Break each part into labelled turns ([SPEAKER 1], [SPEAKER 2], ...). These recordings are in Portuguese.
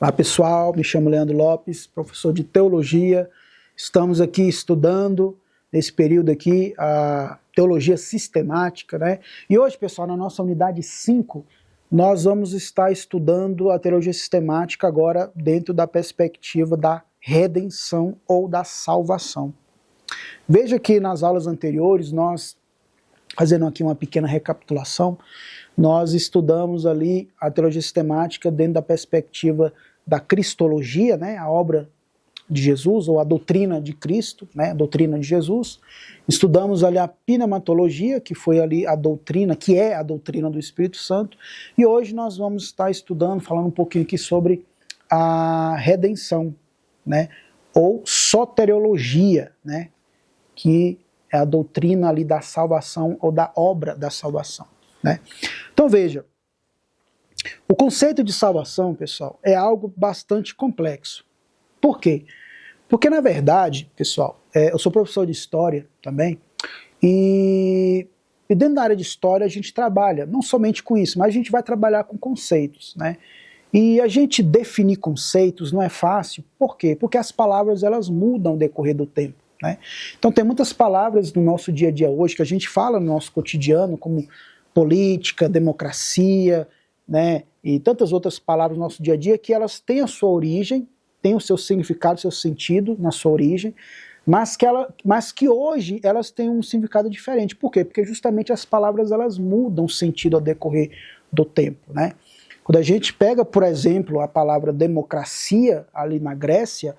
[SPEAKER 1] Olá pessoal, me chamo Leandro Lopes, professor de Teologia. Estamos aqui estudando, nesse período aqui, a Teologia Sistemática, né? E hoje, pessoal, na nossa unidade 5, nós vamos estar estudando a Teologia Sistemática agora dentro da perspectiva da redenção ou da salvação. Veja que nas aulas anteriores, nós, fazendo aqui uma pequena recapitulação, nós estudamos ali a teologia sistemática dentro da perspectiva da cristologia, né, a obra de Jesus, ou a doutrina de Cristo, né, a doutrina de Jesus. Estudamos ali a pneumatologia, que foi ali a doutrina, que é a doutrina do Espírito Santo, e hoje nós vamos estar estudando, falando um pouquinho aqui sobre a redenção, né, ou soteriologia, né, que é a doutrina ali da salvação ou da obra da salvação, né? Então veja, o conceito de salvação, pessoal, é algo bastante complexo. Por quê? Porque na verdade, pessoal, eu sou professor de História também, e dentro da área de História a gente trabalha, não somente com isso, mas a gente vai trabalhar com conceitos, né? E a gente definir conceitos não é fácil, por quê? Porque as palavras elas mudam ao decorrer do tempo, né? Então tem muitas palavras no nosso dia a dia hoje que a gente fala no nosso cotidiano, como política, democracia, né, e tantas outras palavras no nosso dia a dia, que elas têm a sua origem, têm o seu significado, o seu sentido na sua origem, mas que hoje elas têm um significado diferente. Por quê? Porque justamente as palavras elas mudam o sentido ao decorrer do tempo, né? Quando a gente pega, por exemplo, a palavra democracia ali na Grécia,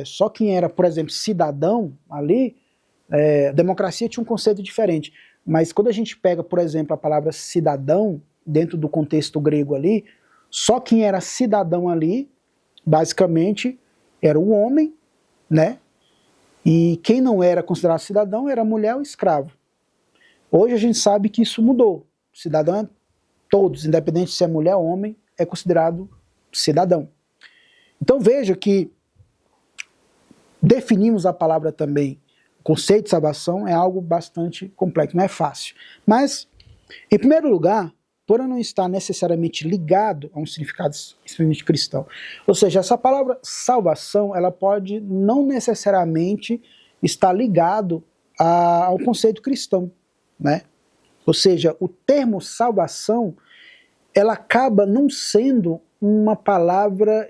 [SPEAKER 1] só quem era, por exemplo, cidadão ali, democracia tinha um conceito diferente. Mas quando a gente pega, por exemplo, a palavra cidadão, dentro do contexto grego ali, só quem era cidadão ali, basicamente, era o homem, né? E quem não era considerado cidadão era mulher ou escravo. Hoje a gente sabe que isso mudou. Cidadão é todos, independente se é mulher ou homem, é considerado cidadão. Então veja que definimos a palavra também. O conceito de salvação é algo bastante complexo, não é fácil. Mas, em primeiro lugar, por não estar necessariamente ligado a um significado extremamente cristão. Ou seja, essa palavra salvação, ela pode não necessariamente estar ligado ao conceito cristão, né? Ou seja, o termo salvação, ela acaba não sendo uma palavra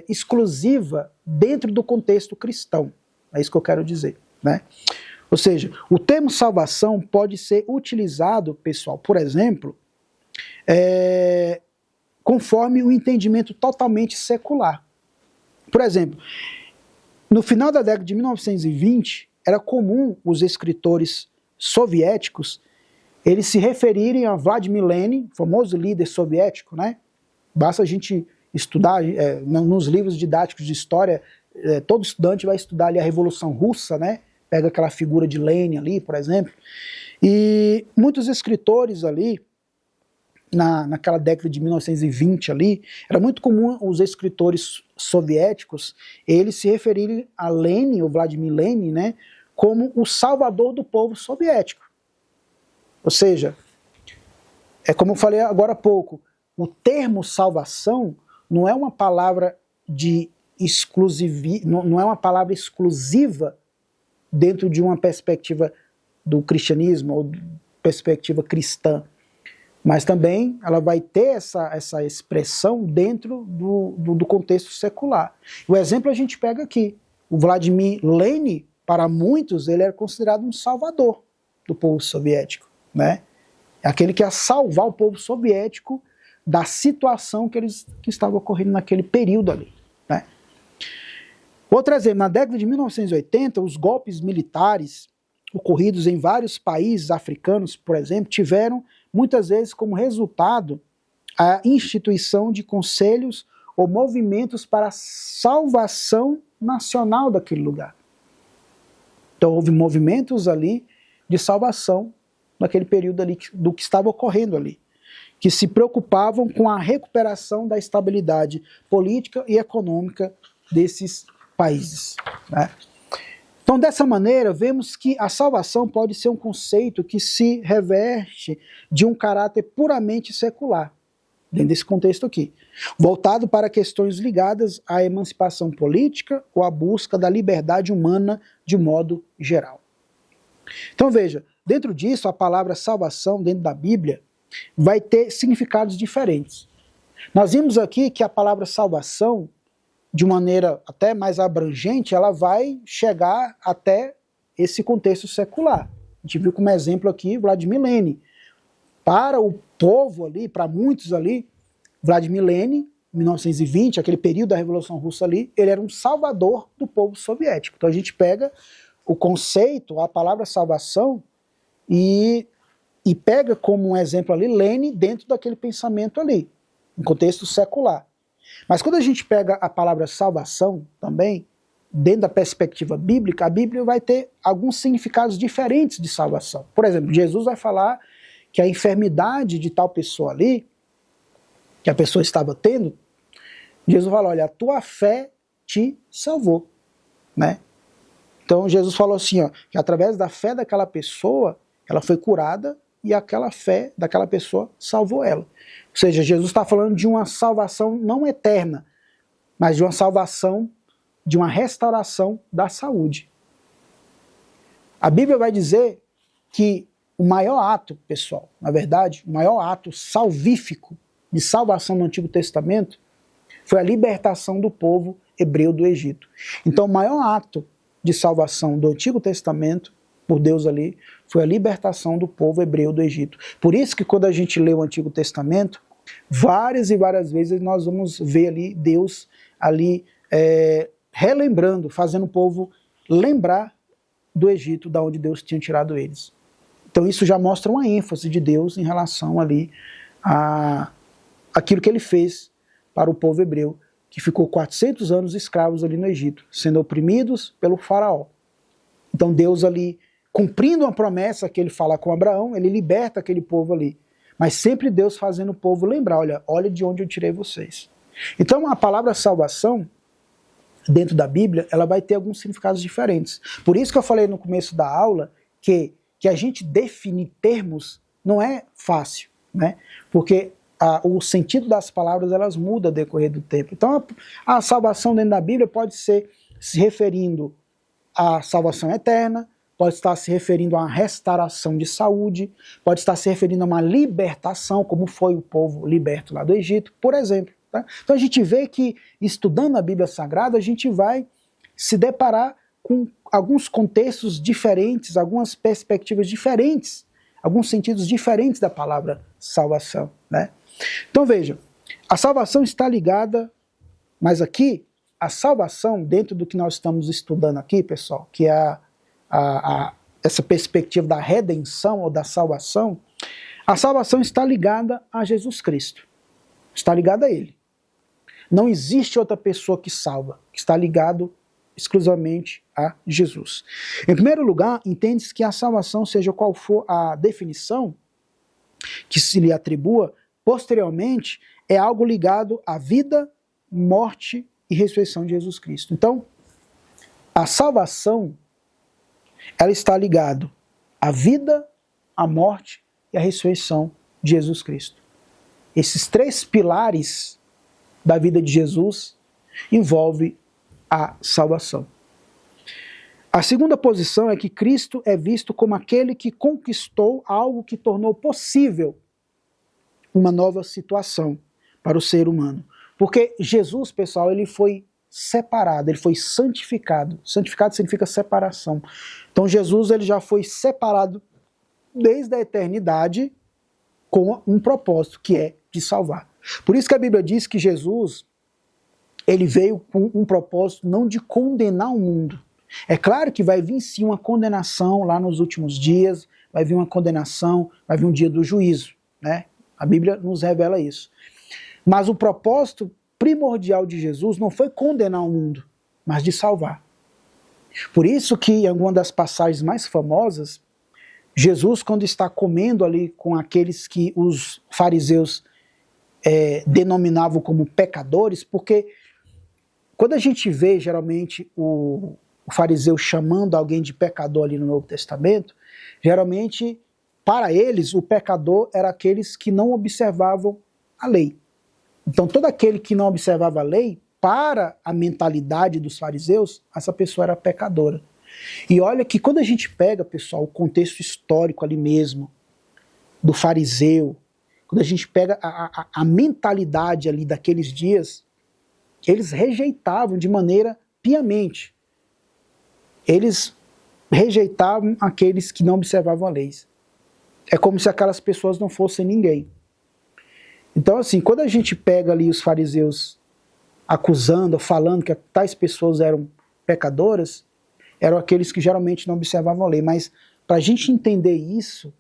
[SPEAKER 1] exclusiva dentro do contexto cristão. É isso que eu quero dizer, né? Ou seja, o termo salvação pode ser utilizado, pessoal, por exemplo, conforme o entendimento totalmente secular. Por exemplo, no final da década de 1920, era comum os escritores soviéticos eles se referirem a Vladimir Lenin, famoso líder soviético, né? Basta a gente estudar nos livros didáticos de história. Todo estudante vai estudar ali a Revolução Russa, né? Pega aquela figura de Lenin ali, por exemplo. E muitos escritores ali, naquela década de 1920 ali, era muito comum os escritores soviéticos, eles se referirem a Lenin, ou Vladimir Lenin, né? Como o salvador do povo soviético. Ou seja, é como eu falei agora há pouco, o termo salvação não é uma palavra não é uma palavra exclusiva dentro de uma perspectiva do cristianismo ou perspectiva cristã, mas também ela vai ter essa expressão dentro do contexto secular. O exemplo a gente pega aqui, o Vladimir Lenin, para muitos, ele era considerado um salvador do povo soviético, né? É aquele que ia salvar o povo soviético da situação que estava ocorrendo naquele período ali, né? Outro exemplo, na década de 1980, os golpes militares ocorridos em vários países africanos, por exemplo, tiveram muitas vezes como resultado a instituição de conselhos ou movimentos para a salvação nacional daquele lugar. Então houve movimentos ali de salvação naquele período ali do que estava ocorrendo ali, que se preocupavam com a recuperação da estabilidade política e econômica desses países, né? Então, dessa maneira, vemos que a salvação pode ser um conceito que se reveste de um caráter puramente secular. dentro desse contexto aqui, voltado para questões ligadas à emancipação política ou à busca da liberdade humana de modo geral. Então veja, dentro disso, a palavra salvação, dentro da Bíblia, vai ter significados diferentes. Nós vimos aqui que a palavra salvação, de maneira até mais abrangente, ela vai chegar até esse contexto secular. A gente viu como exemplo aqui Vladimir Lenin. Para o povo ali, para muitos ali, Vladimir Lenin, 1920, aquele período da Revolução Russa ali, ele era um salvador do povo soviético. Então a gente pega o conceito, a palavra salvação, e pega como um exemplo ali Lenin dentro daquele pensamento ali, em contexto secular. Mas quando a gente pega a palavra salvação também, dentro da perspectiva bíblica, a Bíblia vai ter alguns significados diferentes de salvação. Por exemplo, Jesus vai falar que a enfermidade de tal pessoa ali, que a pessoa estava tendo, Jesus fala, olha, a tua fé te salvou, né? Então Jesus falou assim, ó, que através da fé daquela pessoa, ela foi curada e aquela fé daquela pessoa salvou ela. Ou seja, Jesus está falando de uma salvação não eterna, mas de uma salvação, de uma restauração da saúde. A Bíblia vai dizer que o maior ato, pessoal, na verdade, o maior ato salvífico de salvação no Antigo Testamento foi a libertação do povo hebreu do Egito. Então, o maior ato de salvação do Antigo Testamento, por Deus ali, foi a libertação do povo hebreu do Egito. Por isso que quando a gente lê o Antigo Testamento, várias e várias vezes nós vamos ver ali Deus ali relembrando, fazendo o povo lembrar do Egito, da onde Deus tinha tirado eles. Então isso já mostra uma ênfase de Deus em relação ali a aquilo que ele fez para o povo hebreu, que ficou 400 anos escravos ali no Egito, sendo oprimidos pelo faraó. Então Deus ali, cumprindo uma promessa que ele fala com Abraão, ele liberta aquele povo ali. Mas sempre Deus fazendo o povo lembrar, olha de onde eu tirei vocês. Então a palavra salvação, dentro da Bíblia, ela vai ter alguns significados diferentes. Por isso que eu falei no começo da aula que a gente definir termos não é fácil, né? Porque o sentido das palavras elas mudam ao decorrer do tempo. Então a salvação dentro da Bíblia pode ser se referindo à salvação eterna, pode estar se referindo a uma restauração de saúde, pode estar se referindo a uma libertação, como foi o povo liberto lá do Egito, por exemplo. Tá? Então a gente vê que, estudando a Bíblia Sagrada, a gente vai se deparar com alguns contextos diferentes, algumas perspectivas diferentes, alguns sentidos diferentes da palavra salvação, né? Então veja, a salvação está ligada, mas aqui, a salvação, dentro do que nós estamos estudando aqui, pessoal, que é essa perspectiva da redenção ou da salvação, a salvação está ligada a Jesus Cristo, está ligada a Ele. Não existe outra pessoa que salva, que está ligado exclusivamente a Jesus. Em primeiro lugar, entende-se que a salvação, seja qual for a definição que se lhe atribua, posteriormente é algo ligado à vida, morte e ressurreição de Jesus Cristo. Então, a salvação, ela está ligada à vida, à morte e à ressurreição de Jesus Cristo. Esses três pilares da vida de Jesus envolve a salvação. A segunda posição é que Cristo é visto como aquele que conquistou algo que tornou possível uma nova situação para o ser humano. Porque Jesus, pessoal, ele foi separado, ele foi santificado. Santificado significa separação. Então Jesus ele já foi separado desde a eternidade com um propósito, que é de salvar. Por isso que a Bíblia diz que Jesus ele veio com um propósito não de condenar o mundo. É claro que vai vir sim uma condenação lá nos últimos dias, vai vir uma condenação, vai vir um dia do juízo, né? A Bíblia nos revela isso. Mas o propósito primordial de Jesus não foi condenar o mundo, mas de salvar. Por isso que em alguma das passagens mais famosas, Jesus, quando está comendo ali com aqueles que os fariseus denominavam como pecadores, porque quando a gente vê geralmente o fariseu chamando alguém de pecador ali no Novo Testamento, geralmente para eles o pecador era aqueles que não observavam a lei. Então todo aquele que não observava a lei, para a mentalidade dos fariseus, essa pessoa era pecadora. E olha que quando a gente pega, pessoal, o contexto histórico ali mesmo, do fariseu, quando a gente pega a mentalidade ali daqueles dias, eles rejeitavam de maneira piamente. Eles rejeitavam aqueles que não observavam a lei. É como se aquelas pessoas não fossem ninguém. Então, assim, quando a gente pega ali os fariseus acusando, falando que tais pessoas eram pecadoras, eram aqueles que geralmente não observavam a lei. Mas para a gente entender isso,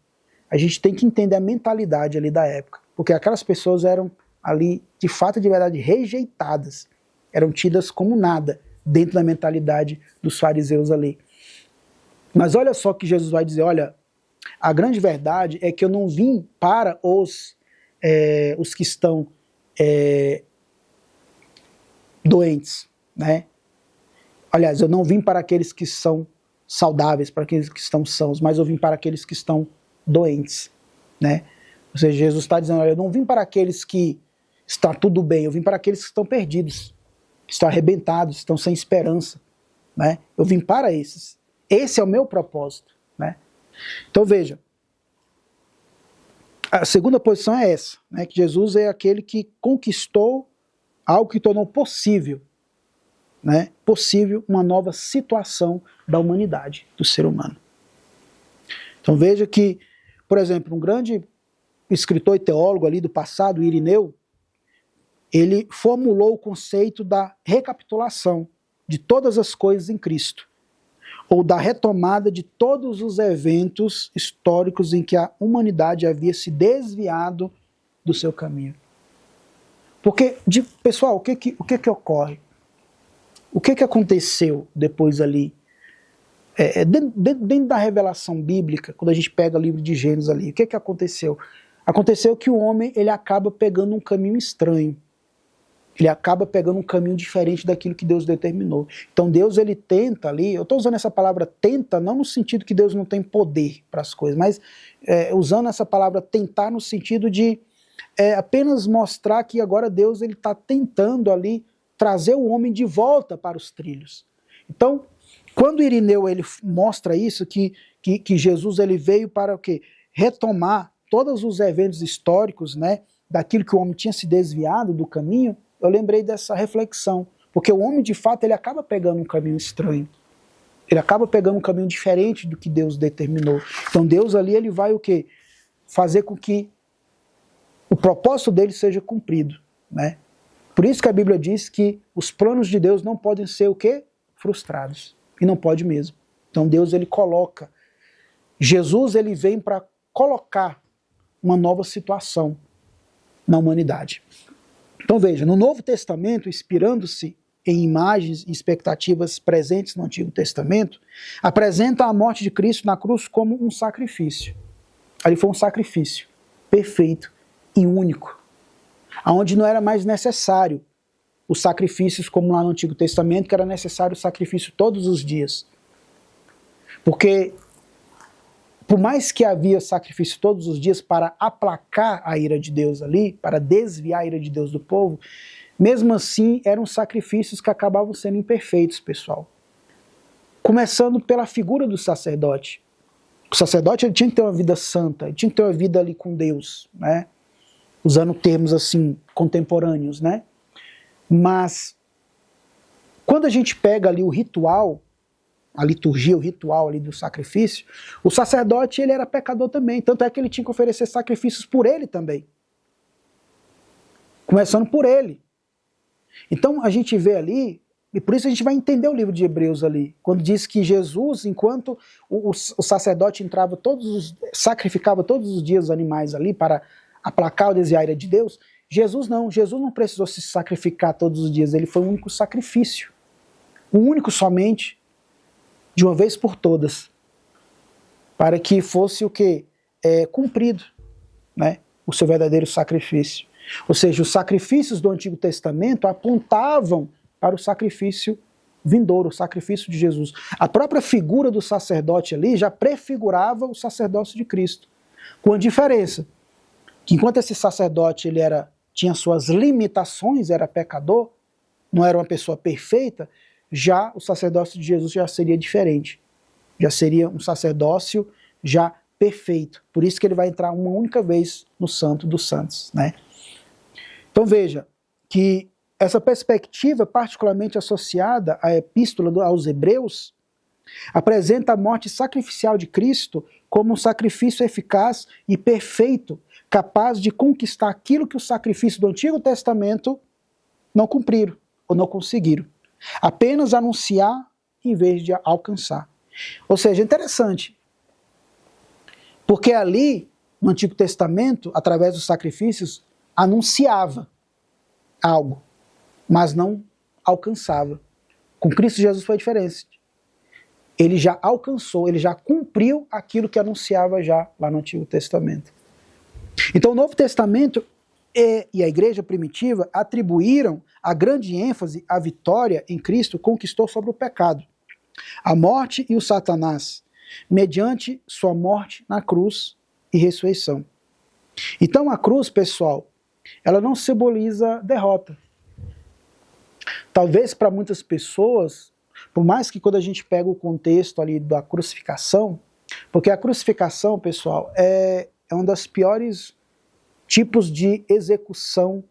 [SPEAKER 1] a gente tem que entender a mentalidade ali da época. Porque aquelas pessoas eram ali, de fato, de verdade, rejeitadas. Eram tidas como nada dentro da mentalidade dos fariseus ali. Mas olha só que Jesus vai dizer, olha, a grande verdade é que eu não vim para os que estão doentes, né? Aliás, eu não vim para aqueles que são saudáveis, para aqueles que estão sãos, mas eu vim para aqueles que estão doentes, né? Ou seja, Jesus está dizendo, olha, eu não vim para aqueles que está tudo bem, eu vim para aqueles que estão perdidos, que estão arrebentados, estão sem esperança, né? Eu vim para esses. Esse é o meu propósito, né? Então veja, a segunda posição é essa, né? Que Jesus é aquele que conquistou algo que tornou possível, né? Possível uma nova situação da humanidade, do ser humano. Então veja que, por exemplo, um grande escritor e teólogo ali do passado, Irineu, ele formulou o conceito da recapitulação de todas as coisas em Cristo, ou da retomada de todos os eventos históricos em que a humanidade havia se desviado do seu caminho. Porque, pessoal, o que ocorre? O que aconteceu depois ali? Dentro da revelação bíblica, quando a gente pega o livro de Gênesis ali, o que aconteceu? Aconteceu que o homem ele acaba pegando um caminho estranho. Ele acaba pegando um caminho diferente daquilo que Deus determinou. Então Deus ele tenta ali, eu estou usando essa palavra tenta, não no sentido que Deus não tem poder para as coisas, mas usando essa palavra tentar no sentido de apenas mostrar que agora Deus ele está tentando ali trazer o homem de volta para os trilhos. Então, quando Irineu ele mostra isso, que Jesus ele veio para o quê? Retomar todos os eventos históricos, né, daquilo que o homem tinha se desviado do caminho, eu lembrei dessa reflexão, porque o homem de fato ele acaba pegando um caminho estranho, ele acaba pegando um caminho diferente do que Deus determinou. Então Deus ali ele vai o quê? Fazer com que o propósito dele seja cumprido, né? Por isso que a Bíblia diz que os planos de Deus não podem ser o quê? Frustrados, e não pode mesmo. Então Deus ele coloca, Jesus ele vem para colocar uma nova situação na humanidade. Então veja, no Novo Testamento, inspirando-se em imagens e expectativas presentes no Antigo Testamento, apresenta a morte de Cristo na cruz como um sacrifício. Ali foi um sacrifício perfeito e único, onde não era mais necessário os sacrifícios como lá no Antigo Testamento, que era necessário o sacrifício todos os dias. Porque por mais que havia sacrifício todos os dias para aplacar a ira de Deus ali, para desviar a ira de Deus do povo, mesmo assim eram sacrifícios que acabavam sendo imperfeitos, pessoal. Começando pela figura do sacerdote. O sacerdote ele tinha que ter uma vida santa, ele tinha que ter uma vida ali com Deus, né? Usando termos assim contemporâneos, né? Mas quando a gente pega ali o ritual, a liturgia, o ritual ali do sacrifício, o sacerdote ele era pecador também, tanto é que ele tinha que oferecer sacrifícios por ele também. Começando por ele. Então a gente vê ali, e por isso a gente vai entender o livro de Hebreus ali, quando diz que Jesus, enquanto o sacerdote sacrificava todos os dias os animais ali para aplacar o desviar a ira de Deus, Jesus não precisou se sacrificar todos os dias, ele foi o único sacrifício, o único somente, de uma vez por todas, para que fosse o quê? Cumprido, né? O seu verdadeiro sacrifício. Ou seja, os sacrifícios do Antigo Testamento apontavam para o sacrifício vindouro, o sacrifício de Jesus. A própria figura do sacerdote ali já prefigurava o sacerdócio de Cristo, com a diferença que enquanto esse sacerdote ele era tinha suas limitações, era pecador, não era uma pessoa perfeita, já o sacerdócio de Jesus já seria diferente. Já seria um sacerdócio já perfeito. Por isso que ele vai entrar uma única vez no Santo dos Santos, né? Então veja que essa perspectiva, particularmente associada à epístola aos Hebreus, apresenta a morte sacrificial de Cristo como um sacrifício eficaz e perfeito, capaz de conquistar aquilo que o sacrifício do Antigo Testamento não cumpriram ou não conseguiram. Apenas anunciar em vez de alcançar. Ou seja, interessante, porque ali, no Antigo Testamento, através dos sacrifícios, anunciava algo, mas não alcançava. Com Cristo Jesus foi diferente. Ele já alcançou, ele já cumpriu aquilo que anunciava já lá no Antigo Testamento. Então o Novo Testamento e a igreja primitiva atribuíram a grande ênfase à vitória em Cristo conquistou sobre o pecado, a morte e o Satanás, mediante sua morte na cruz e ressurreição. Então a cruz, pessoal, ela não simboliza derrota. Talvez para muitas pessoas, por mais que quando a gente pega o contexto ali da crucificação, porque a crucificação, pessoal, é um dos piores tipos de execução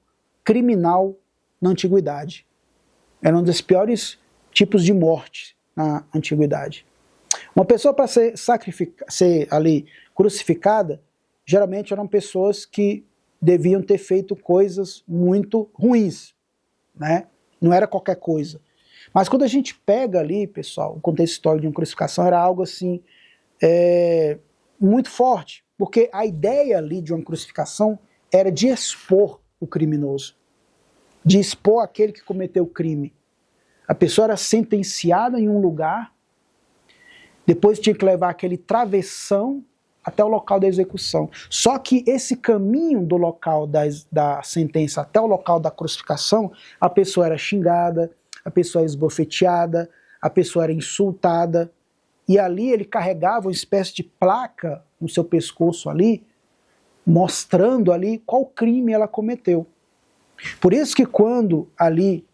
[SPEAKER 1] criminal na antiguidade. Era um dos piores tipos de morte na antiguidade. Uma pessoa para ser ali crucificada, geralmente eram pessoas que deviam ter feito coisas muito ruins, né? Não era qualquer coisa. Mas quando a gente pega ali, pessoal, o contexto histórico de uma crucificação era algo assim, muito forte, porque a ideia ali de uma crucificação era de expor o criminoso, de expor aquele que cometeu o crime. A pessoa era sentenciada em um lugar, depois tinha que levar aquele travessão até o local da execução. Só que esse caminho do local da sentença até o local da crucificação, a pessoa era xingada, a pessoa era esbofeteada, a pessoa era insultada, e ali ele carregava uma espécie de placa no seu pescoço ali, mostrando ali qual crime ela cometeu. Por isso que quando ali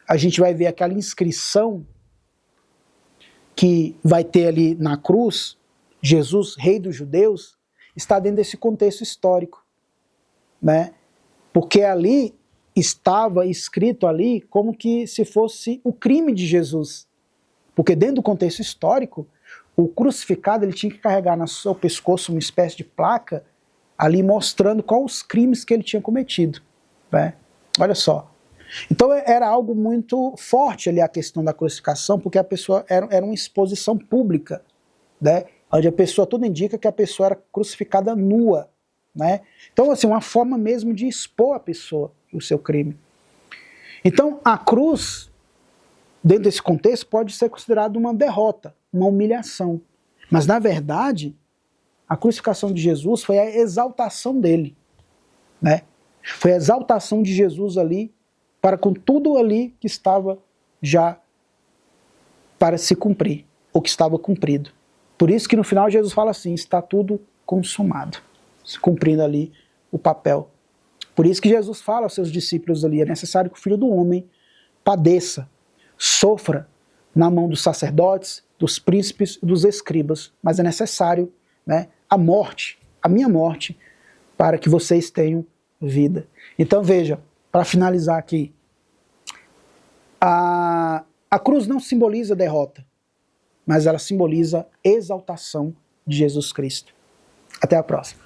[SPEAKER 1] a gente vai ver aquela inscrição que vai ter ali na cruz, Jesus, Rei dos Judeus, está dentro desse contexto histórico, né? Porque ali estava escrito ali como que se fosse o crime de Jesus. Porque dentro do contexto histórico, o crucificado ele tinha que carregar no seu pescoço uma espécie de placa ali mostrando quais os crimes que ele tinha cometido, né? Olha só. Então era algo muito forte ali a questão da crucificação, porque a pessoa era uma exposição pública, né? Onde a pessoa, tudo indica que a pessoa era crucificada nua, né? Então, assim, uma forma mesmo de expor a pessoa, o seu crime. Então, a cruz, dentro desse contexto, pode ser considerada uma derrota, uma humilhação. Mas, na verdade, a crucificação de Jesus foi a exaltação dele, né? Foi a exaltação de Jesus ali, para com tudo ali que estava já para se cumprir, ou que estava cumprido. Por isso que no final Jesus fala assim, está tudo consumado, cumprindo ali o papel. Por isso que Jesus fala aos seus discípulos ali, é necessário que o Filho do Homem padeça, sofra na mão dos sacerdotes, dos príncipes, dos escribas, mas é necessário, né, a morte, a minha morte, para que vocês tenham vida. Então veja, para finalizar aqui, a cruz não simboliza derrota, mas ela simboliza exaltação de Jesus Cristo. Até a próxima.